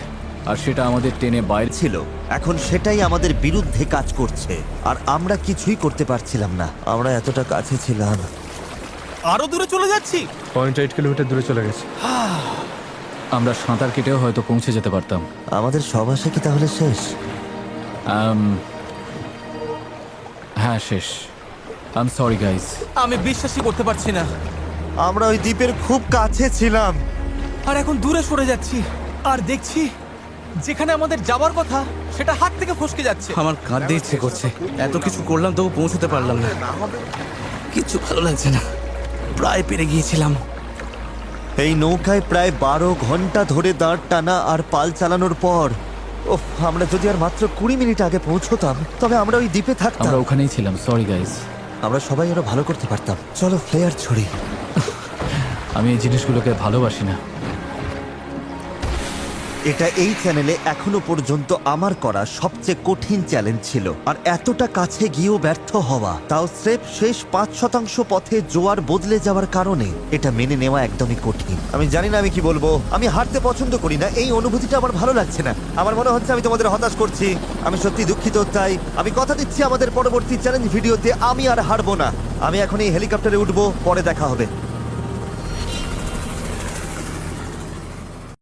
আর সেটা আমাদের টেনে বাইরে। ছিল, এখন সেটাই আমাদের বিরুদ্ধে কাজ করছে, আর আমরা কিছুই করতে পারছিলাম না। আমরা এতটা কাছে ছিলাম। আরো দূরে চলে যাচ্ছি। 0.8 কিলোমিটার দূরে চলে গেছে। আমরা সাঁতার কেটেও হয়তো পৌঁছে যেতে পারতাম। আমাদের সব আশা কি তাহলে শেষ? হ্যাঁ, শেষ। I am sorry guys. আমি বিশ্বাসই করতে পারছি না। আমরা ওই দ্বীপের খুব কাছে ছিলাম। আর এখন দূরে সরে যাচ্ছি, আর দেখছি যেখানে আমাদের যাওয়ার কথা সেটা হাত থেকে ফসকে যাচ্ছে। আমার কাঁদতে ইচ্ছে করছে। এত কিছু করলাম তবু পৌঁছতে পারলাম না। কিচ্ছু ভালো লাগছে না। প্রায় পেরে গিয়েছিলাম। এই নৌকায় প্রায় 12 ঘন্টা ধরে দাঁড় টানা আর পাল চালানোর পর আমরা যদি আর মাত্র 20 মিনিট আগে পৌঁছতাম, তবে আমরা ওই দ্বীপে থাকতাম। আমরা ওখানেই ছিলাম। Sorry guys. আমরা সবাই আরো ভালো করতে পারতাম। চলো ফ্লেয়ার ছড়ি। আমি এই জিনিসগুলোকে ভালোবাসি না। এটা এই চ্যানেলে এখনো পর্যন্ত আমার করা সবচেয়ে কঠিন চ্যালেঞ্জ ছিল, আর এতটা কাছে গিয়েও ব্যর্থ হওয়া, তাও স্রেফ শেষ 5% পথে জোয়ার বদলে যাওয়ার কারণে, এটা মেনে নেওয়া একদমই কঠিন। আমি জানি না আমি কি বলবো। আমি হারতে পছন্দ করি না, এই অনুভূতিটা আমার ভালো লাগছে না। আমার মনে হচ্ছে আমি তোমাদের হতাশ করছি। আমি সত্যি দুঃখিত। তাই আমি কথা দিচ্ছি আমাদের পরবর্তী চ্যালেঞ্জ ভিডিওতে আমি আর হারবো না। আমি এখন এই হেলিকপ্টারে উঠবো, পরে দেখা হবে।